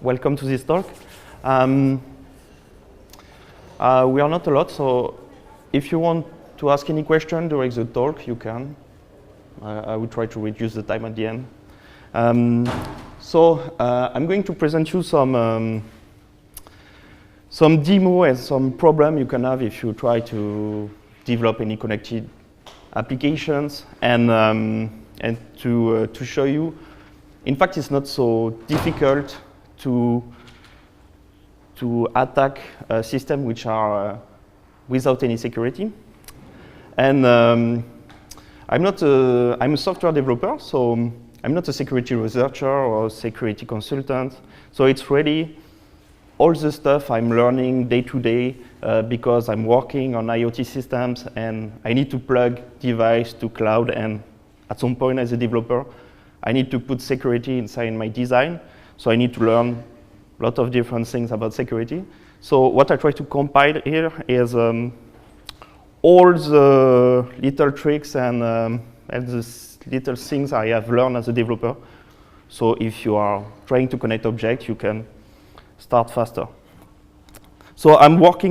welcome to this talk. We are not a lot, so if you want to ask any question during the talk, you can. I will try to reduce the time at the end. I'm going to present you some demo and some problem you can have if you try to develop any connected applications, and to show you, in fact, it's not so difficult to attack a system which are without any security. And I'm a software developer, so I'm not a security researcher or security consultant. So it's really all the stuff I'm learning day to day because I'm working on IoT systems and I need to plug device to cloud, and at some point as a developer, I need to put security inside my design. So I need to learn a lot of different things about security. So what I try to compile here is all the little tricks and the little things I have learned as a developer. So if you are trying to connect objects, you can start faster. So I work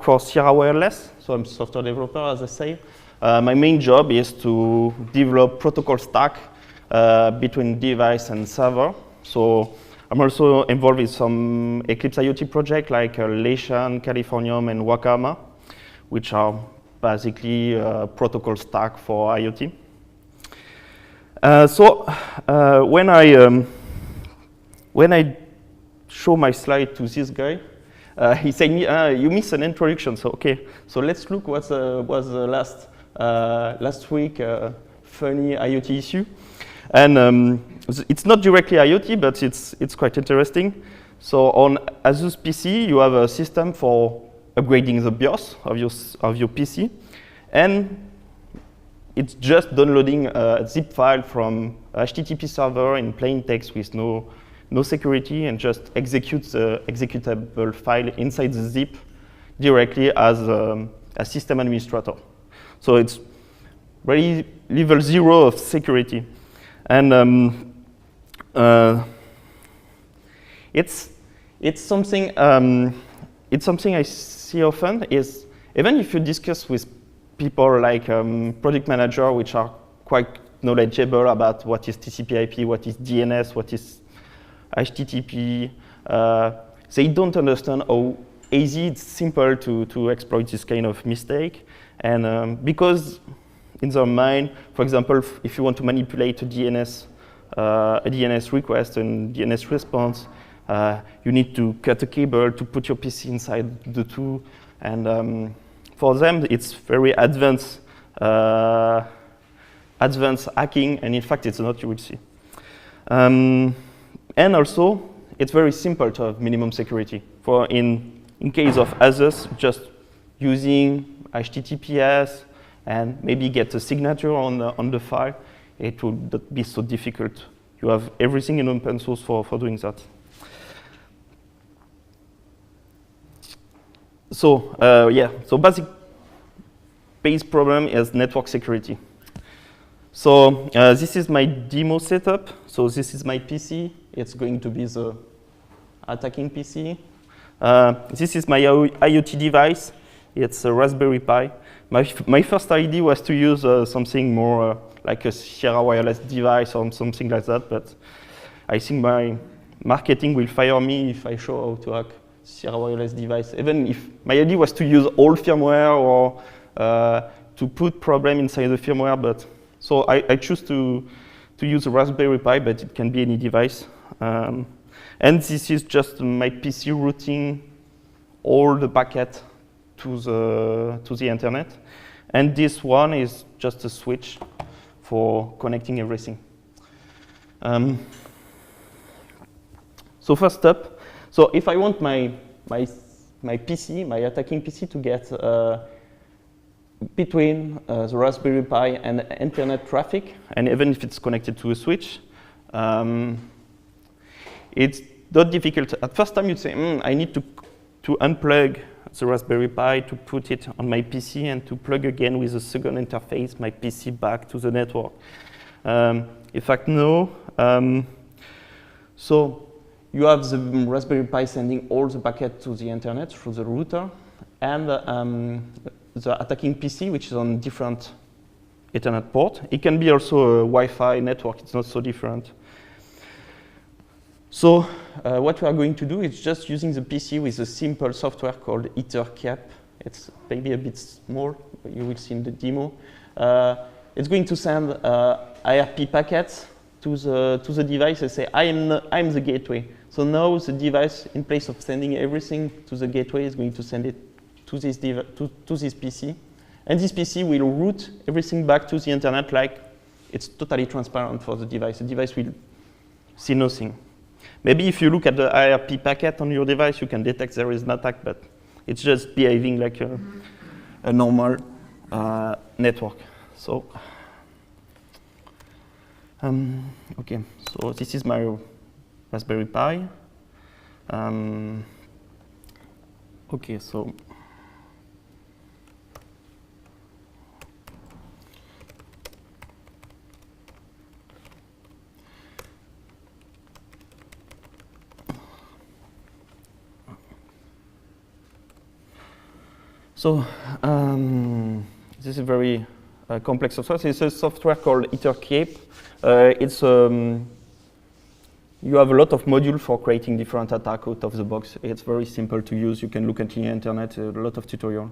for Sierra Wireless. So I'm a software developer, as I say. My main job is to develop protocol stack between device and server. So I'm also involved in some Eclipse IoT projects like Leishan, Californium, and Wakama, which are basically protocol stack for IoT. When I show my slide to this guy, he said, "You missed an introduction." So okay, so let's look what was last week funny IoT issue. And it's not directly IoT, but it's quite interesting. So on Asus PC, you have a system for upgrading the BIOS of your PC, and it's just downloading a zip file from a HTTP server in plain text with no security, and just executes the executable file inside the zip directly as a system administrator. So it's really level 0 of security. And it's something I see often is, even if you discuss with people like product manager, which are quite knowledgeable about what is TCP/IP, what is DNS, what is HTTP, they don't understand how easy it's simple to exploit this kind of mistake. And because in their mind, for example, if you want to manipulate a DNS request and DNS response, you need to cut a cable to put your PC inside the two. And for them, it's very advanced hacking, and in fact, it's not, you will see. And also, it's very simple to have minimum security. For in case of Asus, just using HTTPS and maybe get a signature on the file, it would not be so difficult. You have everything in open source for doing that. So so base problem is network security. So this is my demo setup. So this is my PC. It's going to be the attacking PC. This is my IoT device. It's a Raspberry Pi. My first idea was to use something more like a Sierra Wireless device or something like that, but I think my marketing will fire me if I show how to hack Sierra Wireless device. Even if my idea was to use old firmware or to put problem inside the firmware, but so I choose to use a Raspberry Pi, but it can be any device. And this is just my PC routing all the packet to the internet, and this one is just a switch for connecting everything. So first up, so if I want my PC, my attacking PC, to get between the Raspberry Pi and internet traffic, and even if it's connected to a switch, it's not difficult. At first time, you'd say, I need to unplug the Raspberry Pi to put it on my PC and to plug again with a second interface my PC back to the network. In fact, no. So you have the Raspberry Pi sending all the packets to the internet through the router, and the attacking PC, which is on different Ethernet port. It can be also a Wi-Fi network. It's not so different. So what we are going to do is just using the PC with a simple software called CoAP. It's maybe a bit small. You will see in the demo. It's going to send IRP packets to the device and say, I'm the gateway. So now the device, in place of sending everything to the gateway, is going to send it to this PC. And this PC will route everything back to the internet like it's totally transparent for the device. The device will see nothing. Maybe if you look at the IRP packet on your device, you can detect there is an attack, but it's just behaving like a normal network. So, okay, so this is my Raspberry Pi. Okay, so this is a very complex software. It's a software called CoAP. You have a lot of modules for creating different attacks out of the box. It's very simple to use. You can look at the internet, a lot of tutorial.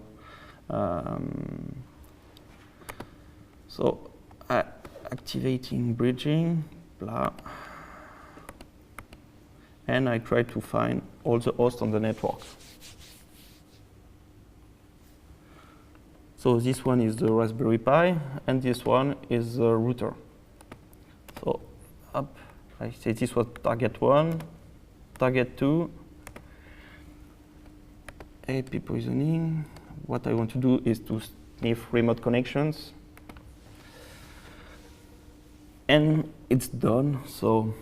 So activating bridging, blah. And I try to find all the hosts on the network. So this one is the Raspberry Pi, and this one is the router. So up, I say this was target 1, target 2, AP poisoning. What I want to do is to sniff remote connections. And it's done, so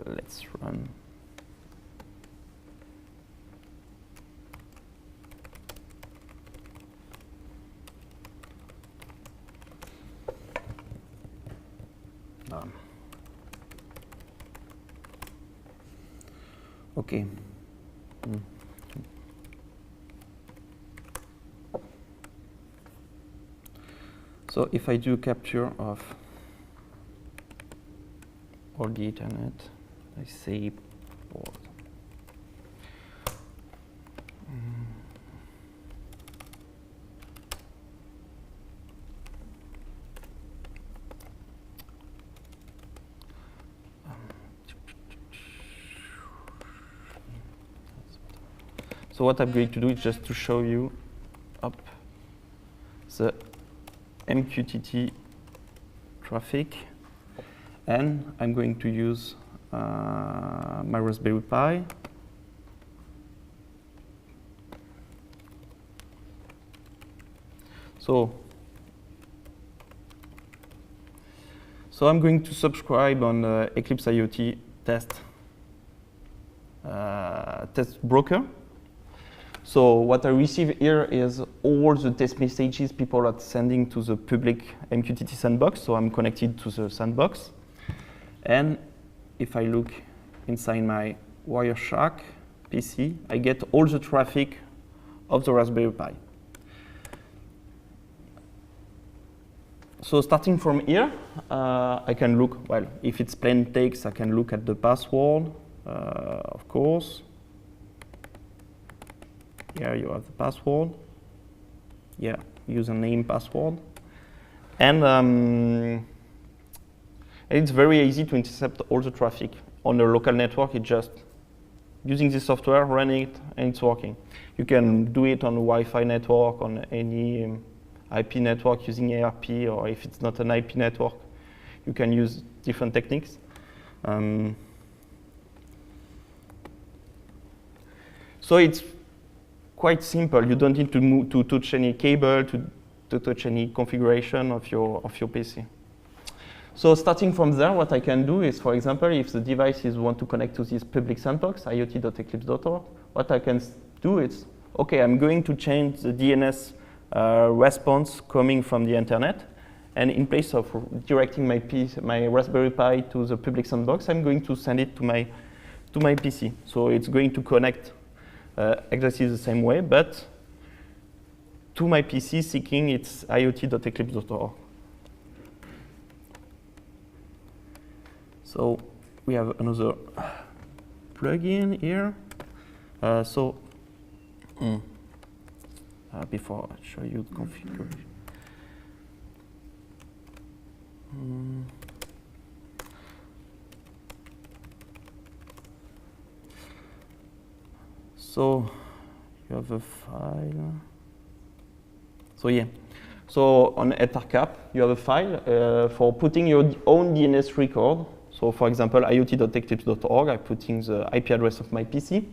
let's run. Okay. So if I do capture of all the Ethernet, I say port. So what I'm going to do is just to show you up the MQTT traffic, and I'm going to use my Raspberry Pi. So I'm going to subscribe on Eclipse IoT test broker. So what I receive here is all the test messages people are sending to the public MQTT sandbox. So I'm connected to the sandbox. And if I look inside my Wireshark PC, I get all the traffic of the Raspberry Pi. So starting from here, I can look, well, if it's plain text, I can look at the password, of course. Here you have the password. Yeah, username, password. And it's very easy to intercept all the traffic. On a local network, it's just using the software, running it, and it's working. You can do it on a Wi-Fi network, on any IP network using ARP, or if it's not an IP network, you can use different techniques. So it's quite simple. You don't need to touch any cable, to touch any configuration of your PC. So starting from there, what I can do is, for example, if the devices want to connect to this public sandbox, iot.eclipse.org, what I can do is, okay, I'm going to change the DNS response coming from the internet, And in place of directing my Raspberry Pi to the public sandbox, I'm going to send it to my PC. So it's going to connect exactly the same way, but to my PC seeking its iot.eclipse.org. So we have another plugin here. Before I show you the configuration. So you have a file. So yeah. So on EtherCap, you have a file for putting your own DNS record. So for example, iot.eclipse.org, I'm putting the IP address of my PC.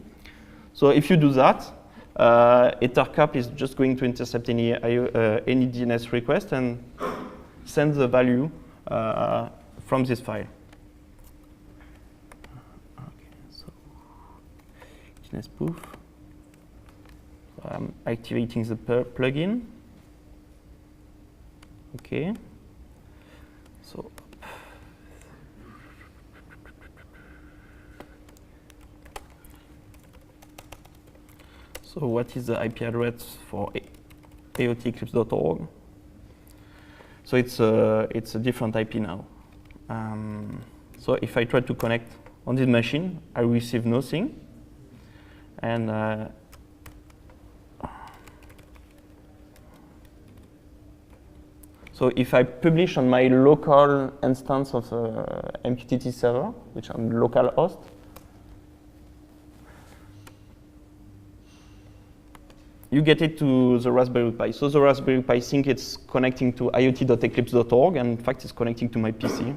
So if you do that, EtherCap is just going to intercept any DNS request and send the value from this file. Okay, so DNS spoof. So I'm activating the plugin. Okay. So what is the IP address for ioteclipse.org? So it's a different IP now. So if I try to connect on this machine, I receive nothing. And so if I publish on my local instance of MQTT server, which I'm local host, you get it to the Raspberry Pi. So the Raspberry Pi thinks it's connecting to iot.eclipse.org, and in fact it's connecting to my PC.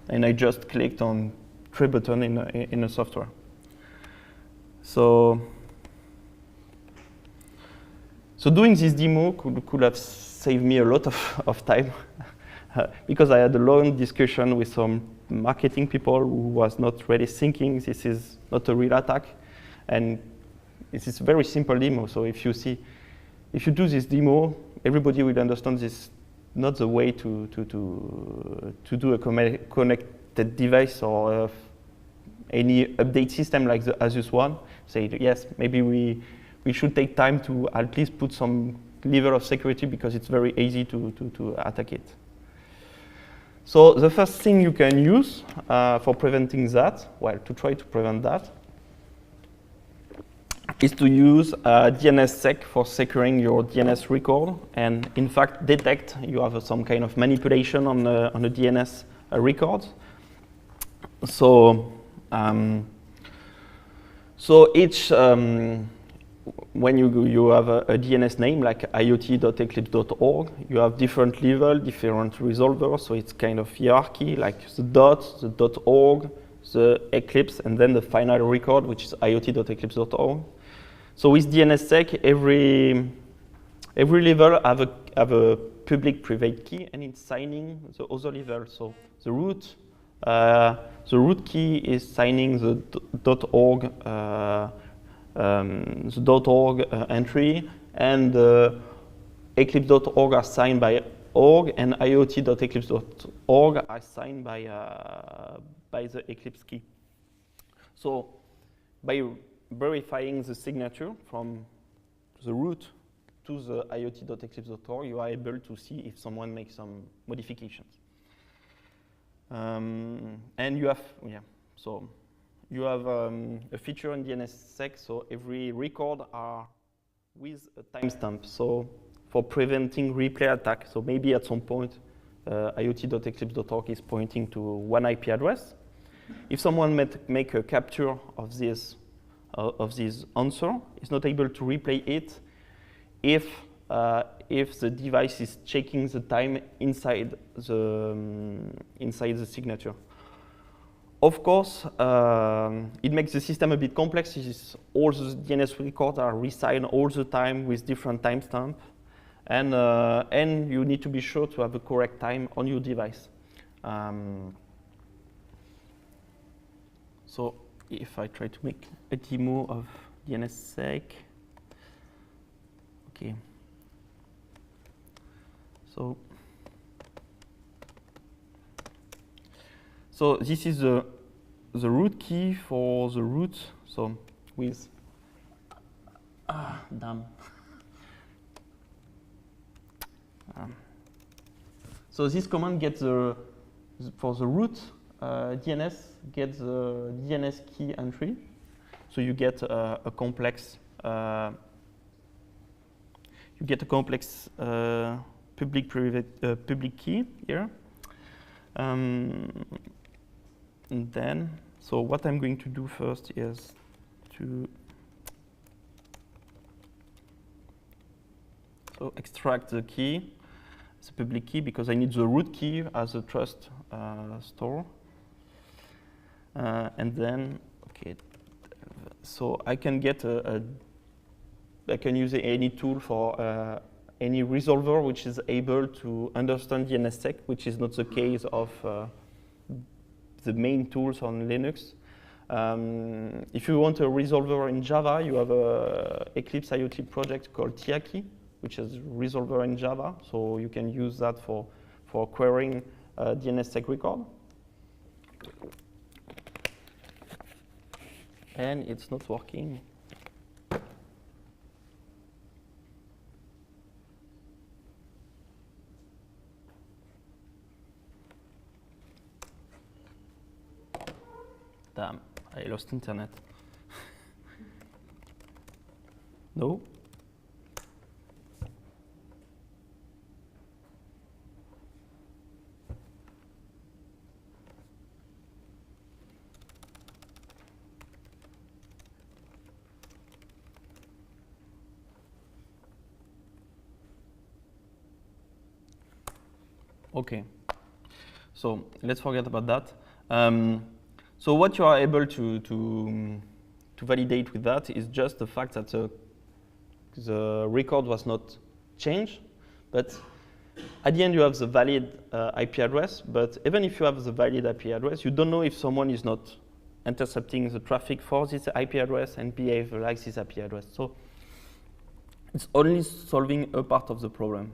And I just clicked on 3 buttons in the software. So doing this demo could have saved me a lot of time because I had a long discussion with some marketing people who was not really thinking this is not a real attack. And this is a very simple demo. So if you do this demo, everybody will understand this is not the way to do a connected device or any update system like the Asus one. Say, yes, maybe we should take time to at least put some level of security because it's very easy to attack it. So the first thing you can use for preventing that, well, to try to prevent that, is to use DNSSEC for securing your DNS record and, in fact, detect you have some kind of manipulation on the DNS record. So, each when you have a DNS name like iot.eclipse.org, you have different levels, different resolvers. So it's kind of hierarchy, like the .org, the Eclipse, and then the final record, which is iot.eclipse.org. So with DNSSEC, every level have a public private key, and it's signing the other level. So the root key is signing the .org entry, and eclipse.org are signed by org, and iot.eclipse.org are signed by the Eclipse key. So by verifying the signature from the root to the iot.eclipse.org, you are able to see if someone makes some modifications. And you have, you have a feature in DNSSEC, so every record are with a timestamp. So for preventing replay attack, so maybe at some point iot.eclipse.org is pointing to one IP address. If someone make a capture of this answer, is not able to replay it if the device is checking the time inside the signature. Of course, it makes the system a bit complex. All the DNS records are resigned all the time with different timestamps, and you need to be sure to have the correct time on your device. So if I try to make a demo of DNSSEC, okay. So So this is the root key for the root. So with damn. So this command gets for the root DNS gets the DNS key entry. So you get a complex public key here. And then, so what I'm going to do first is to extract the key, the public key, because I need the root key as a trust store. And then, okay, so I can get I can use any tool for any resolver which is able to understand DNSSEC, which is not the case of the main tools on Linux. If you want a resolver in Java, you have a Eclipse IoT project called Tiaki, which is resolver in Java. So you can use that for querying DNSSEC record. And it's not working. Damn, I lost internet. No? Okay, so let's forget about that. So what you are able to validate with that is just the fact that the record was not changed, but at the end you have the valid IP address, but even if you have the valid IP address, you don't know if someone is not intercepting the traffic for this IP address and behave like this IP address. So it's only solving a part of the problem.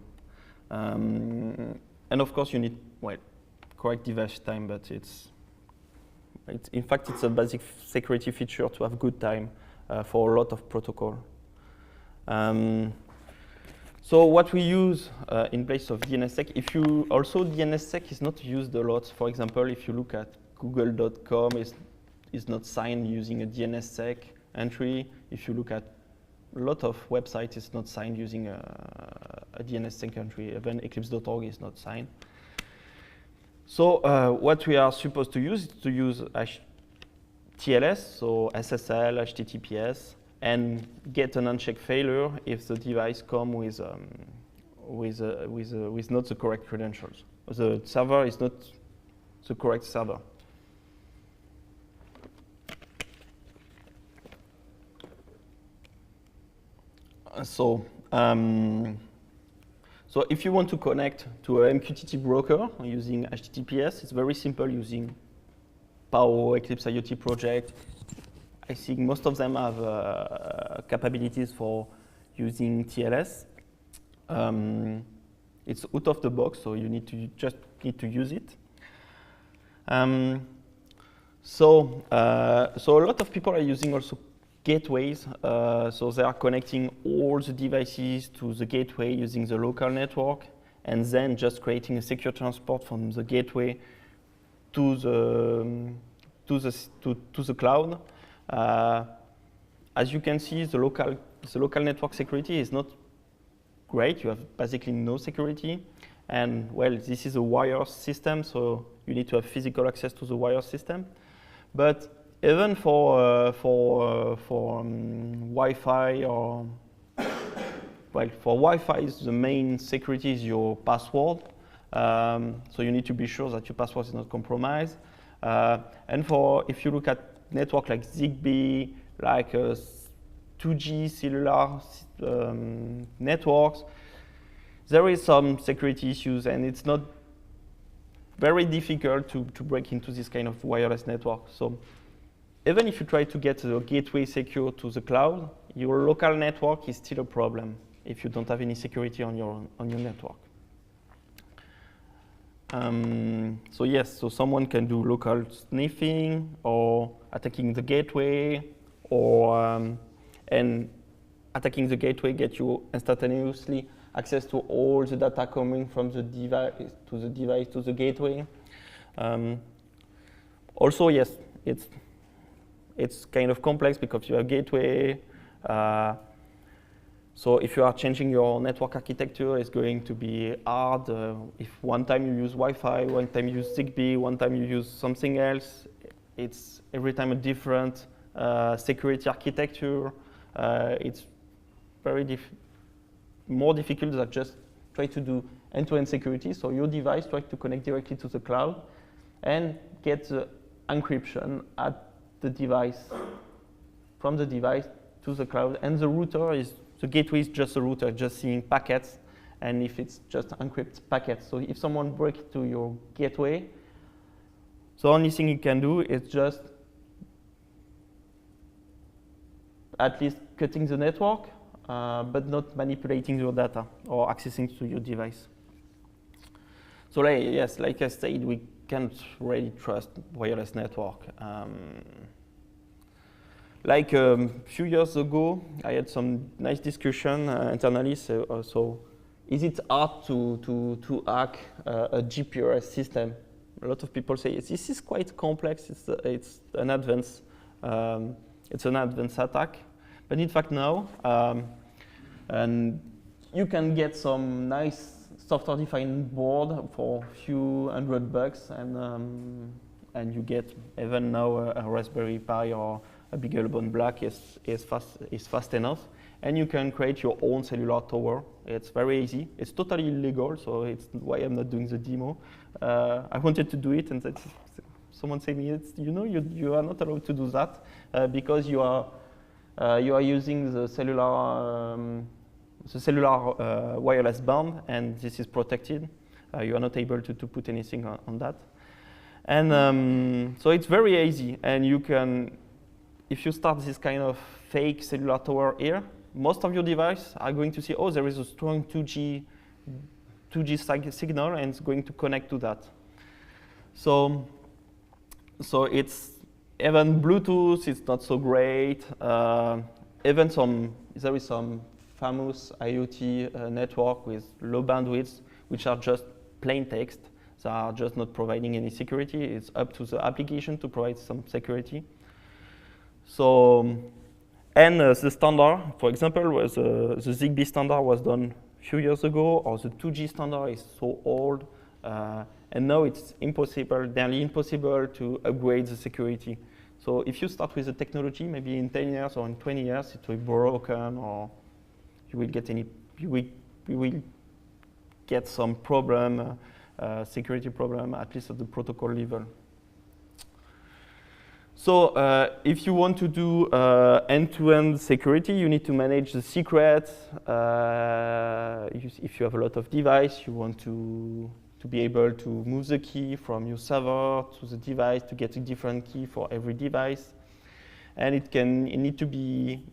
And of course you need, well, correct device time, but in fact, it's a basic security feature to have good time for a lot of protocol. So what we use in place of DNSSEC, DNSSEC is not used a lot. For example, if you look at google.com, is not signed using a DNSSEC entry. If you look at a lot of websites, it's not signed using a DNSSEC entry. Even eclipse.org is not signed. So what we are supposed to use is to use TLS, so SSL, HTTPS, and get an unchecked failure if the device comes with not the correct credentials. The server is not the correct server. So if you want to connect to a MQTT broker using HTTPS, it's very simple using Paho, Eclipse IoT project. I think most of them have capabilities for using TLS. It's out of the box, so you just need to use it. So a lot of people are using also gateways, so they are connecting all the devices to the gateway using the local network, and then just creating a secure transport from the gateway to the cloud. As you can see, the local network security is not great. You have basically no security, and well, this is a wire system, so you need to have physical access to the wire system, but even for Wi-Fi or, well, for Wi-Fi, the main security is your password. So you need to be sure that your password is not compromised. And if you look at network like Zigbee, like 2G cellular networks, there is some security issues, and it's not very difficult to break into this kind of wireless network. So even if you try to get the gateway secure to the cloud, your local network is still a problem if you don't have any security on your network. So yes, so someone can do local sniffing or attacking the gateway, or and attacking the gateway get you instantaneously access to all the data coming from the device to the gateway. Also, yes, it's kind of complex because you have gateway. So if you are changing your network architecture, it's going to be hard. If one time you use Wi-Fi, one time you use Zigbee, one time you use something else, it's every time a different security architecture. It's very more difficult than just try to do end-to-end security. So your device tries to connect directly to the cloud and get the encryption at the device, from the device to the cloud, and the router is, the gateway is just a router, just seeing packets, and if it's just encrypt packets. So if someone breaks into your gateway, the only thing you can do is just at least cutting the network, but not manipulating your data or accessing to your device. So yes, like I said, we can't really trust wireless network. Like a few years ago, I had some nice discussion internally. So is it hard to hack a GPRS system? A lot of people say this is quite complex. It's an advanced attack, but in fact no. And you can get some nice software-defined board for a few $100, and you get even now a Raspberry Pi or a BeagleBone Black is fast enough, and you can create your own cellular tower. It's very easy. It's totally illegal, so it's why I'm not doing the demo. I wanted to do it, and someone said me, you are not allowed to do that because you are using the cellular wireless band, and this is protected. You are not able to put anything on that. And so it's very easy, and you can, if you start this kind of fake cellular tower here, most of your devices are going to see, oh, there is a strong 2G signal, and it's going to connect to that. So it's, even Bluetooth, it's not so great. Even there is some famous IoT network with low bandwidth, which are just plain text. They are just not providing any security. It's up to the application to provide some security. So, and the standard, for example, was the Zigbee standard was done a few years ago, or the 2G standard is so old, and now it's impossible, nearly impossible to upgrade the security. So if you start with the technology, maybe in 10 years or in 20 years, it will be broken, or you will get some problem, security problem, at least at the protocol level. So if you want to do end-to-end security, you need to manage the secrets. If you have a lot of devices, you want to be able to move the key from your server to the device to get a different key for every device. And it need to be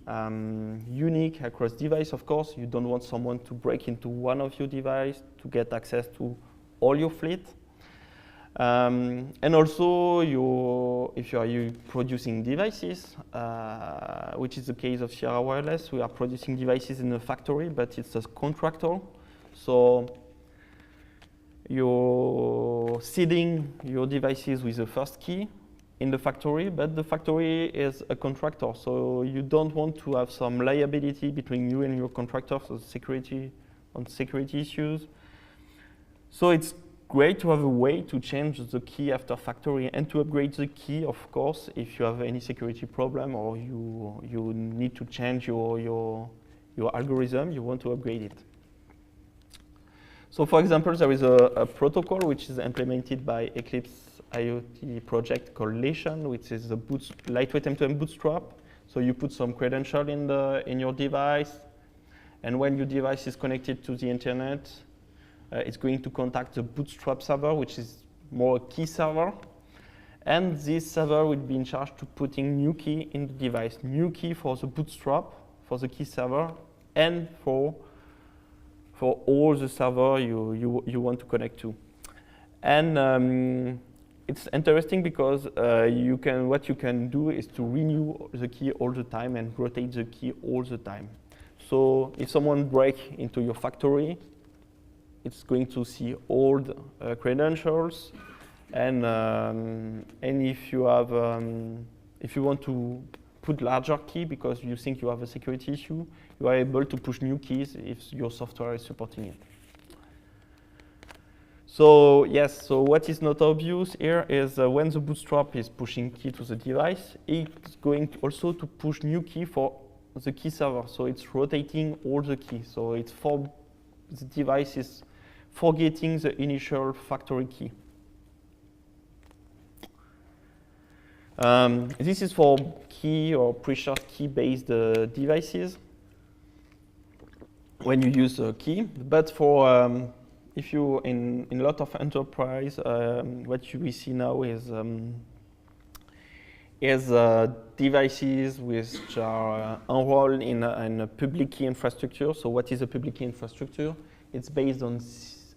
unique across device, of course. You don't want someone to break into one of your devices to get access to all your fleet. And also, if you are producing devices, which is the case of Sierra Wireless, we are producing devices in a factory, but it's a contractor. So you're seeding your devices with the first key in the factory, but the factory is a contractor. So you don't want to have some liability between you and your contractor for security issues. So it's great to have a way to change the key after factory and to upgrade the key, of course, if you have any security problem or you need to change your algorithm, you want to upgrade it. So for example, there is a protocol which is implemented by Eclipse IoT project called Lation, which is a lightweight M2M Bootstrap. So you put some credential in your device, and when your device is connected to the internet, it's going to contact the Bootstrap server, which is more a key server. And this server will be in charge to putting new key in the device, new key for the Bootstrap, for the key server, and for all the server you want to connect to. And it's interesting because what you can do is to renew the key all the time and rotate the key all the time. So if someone breaks into your factory, it's going to see old credentials, and if you have if you want to put larger key because you think you have a security issue, you are able to push new keys if your software is supporting it. So yes, so what is not obvious here is when the Bootstrap is pushing key to the device, it's going to also to push new key for the key server. So it's rotating all the keys. So it's for the device is forgetting the initial factory key. This is for key or pre-shared key-based devices when you use a key. But for if you in a lot of enterprise, what you will see now is devices which are enrolled in a public key infrastructure. So what is a public key infrastructure? It's based on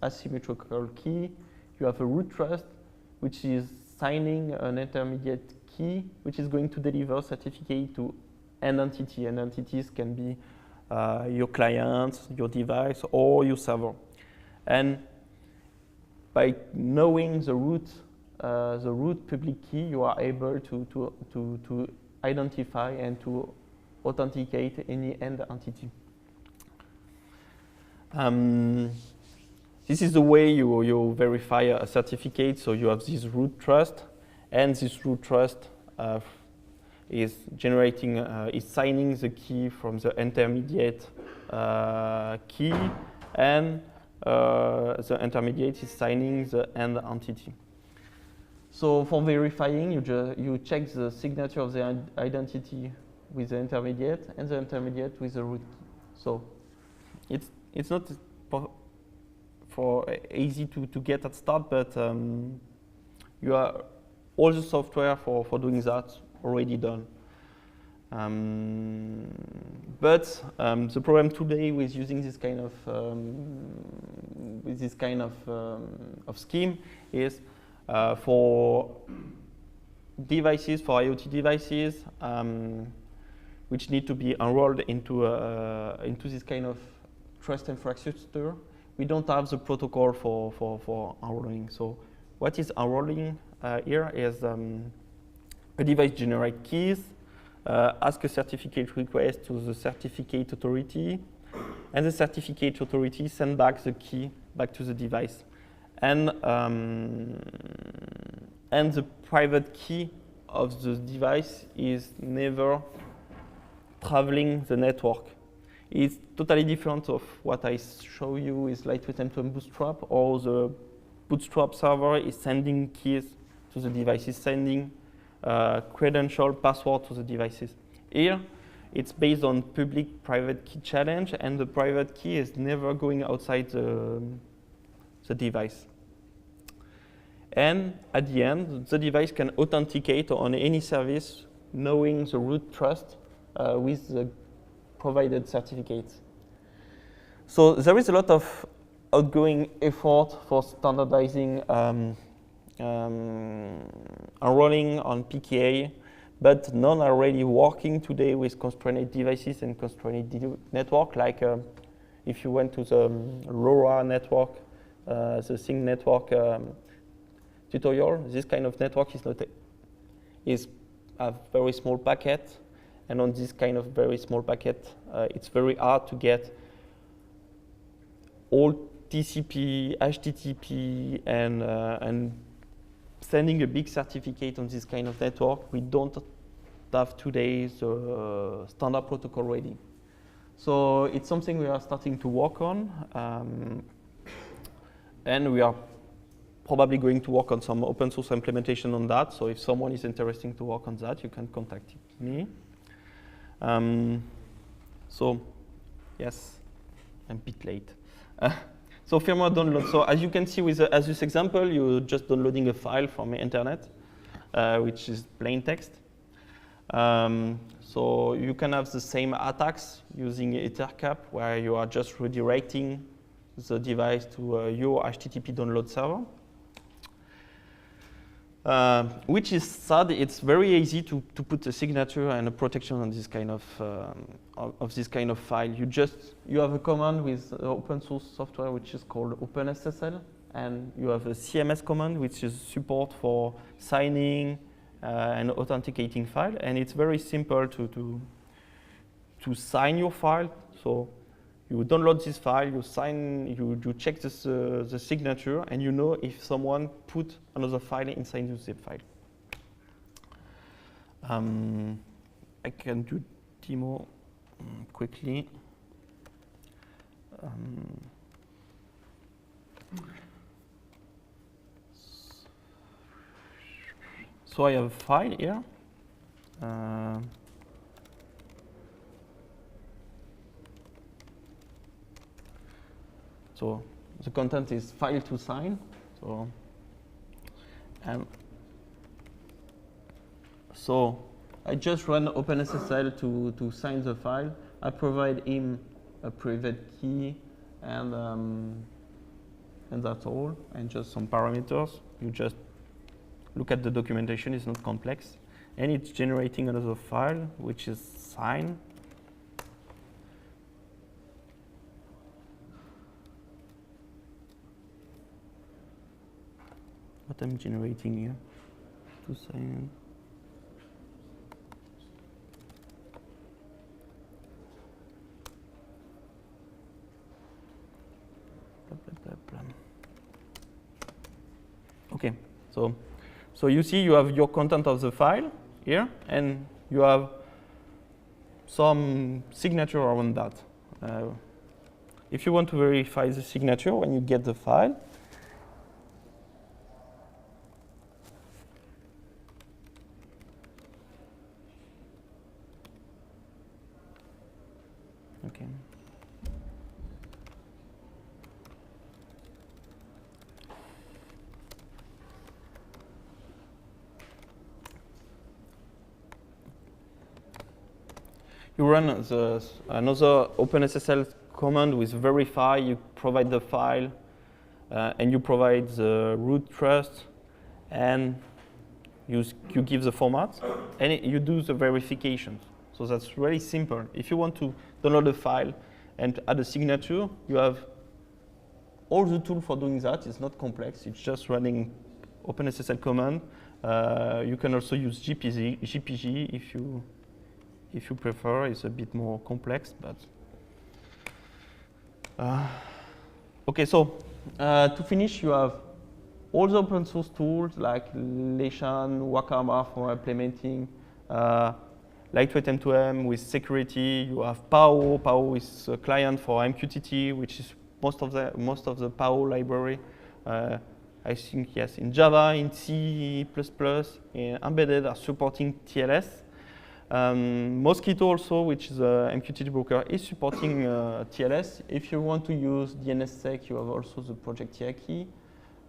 asymmetrical key. You have a root trust, which is signing an intermediate key, which is going to deliver certificate to an entity. And entities can be your client, your device, or your server. And by knowing the root public key, you are able to identify and to authenticate any end entity. This is the way you verify a certificate. So you have this root trust, and this root trust is generating, is signing the key from the intermediate key, and the intermediate is signing the end entity. So for verifying, you check the signature of the identity with the intermediate, and the intermediate with the root key. So it's not easy to get at start, but you are all the software for doing that already done. But the problem today with using this kind of scheme is for devices, for IoT devices, which need to be enrolled into this kind of trust infrastructure. We don't have the protocol for enrolling. So what is enrolling here is a device generate keys, ask a certificate request to the certificate authority, and the certificate authority send back the key back to the device. And the private key of the device is never traveling the network. It's totally different of what I show you is lightweight M2M Bootstrap, or the Bootstrap server is sending keys to the devices, sending credential, password to the devices. Here, it's based on public-private key challenge, and the private key is never going outside the device. And at the end, the device can authenticate on any service knowing the root trust with the provided certificates. So there is a lot of outgoing effort for standardizing enrolling on PKI, but none are really working today with constrained devices and constrained network. Like if you went to the LoRa network, the Sync network tutorial, this kind of network is a very small packet, and on this kind of very small packet, it's very hard to get all TCP, HTTP, and sending a big certificate on this kind of network. We don't have today the standard protocol ready. So it's something we are starting to work on, and we are probably going to work on some open source implementation on that. So if someone is interested to work on that, you can contact me. So yes, I'm a bit late. So firmware download. So as you can see with as this example, you're just downloading a file from the internet, which is plain text. So you can have the same attacks using EtherCAP, where you are just redirecting the device to your HTTP download server. which is sad. It's very easy to put a signature and a protection on this kind of this kind of file. You have a command with open source software which is called OpenSSL, and you have a CMS command which is support for signing and authenticating file, and it's very simple to sign your file. So you download this file, you sign, you check this, the signature, and you know if someone put another file inside the zip file. I can do demo quickly. So I have a file here. So the content is file to sign. So I just run OpenSSL to sign the file. I provide him a private key, and that's all, and just some parameters. You just look at the documentation, it's not complex. And it's generating another file, which is sign. What I'm generating here to sign. Okay, so you see you have your content of the file here, and you have some signature around that. If you want to verify the signature when you get the file, okay. You run another OpenSSL command with verify. You provide the file, and you provide the root trust, and you give the format, and you do the verification. So that's really simple. If you want to download a file and add a signature, you have all the tools for doing that. It's not complex. It's just running OpenSSL command. You can also use GPG if you prefer. It's a bit more complex, but okay. So to finish, you have all the open source tools like Leshan, Wakama for implementing, lightweight M2M with security. You have Paho. Paho is a client for MQTT, which is most of the Paho library. I think yes, in Java, in C++, in embedded are supporting TLS. Mosquito also, which is a MQTT broker, is supporting TLS. If you want to use DNSSEC, you have also the project Tiaki.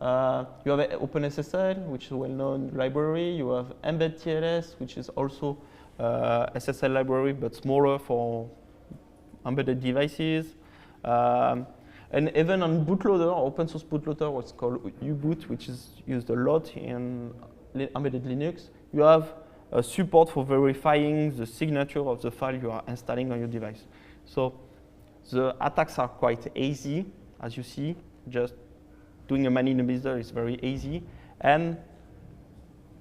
You have OpenSSL, which is a well-known library. You have embeddTLS, which is also SSL library, but smaller for embedded devices. And even on bootloader, open source bootloader, what's called U-Boot, which is used a lot in embedded Linux, you have support for verifying the signature of the file you are installing on your device. So the attacks are quite easy, as you see. Just doing a man-in-the-middle is very easy. And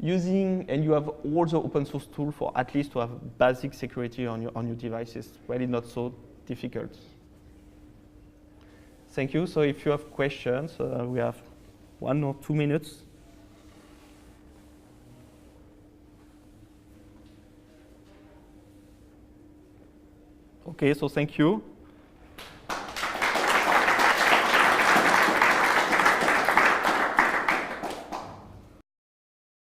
you have all the open source tools for at least to have basic security on your devices. Really not so difficult. Thank you. So if you have questions, we have 1 or 2 minutes. Okay, so thank you.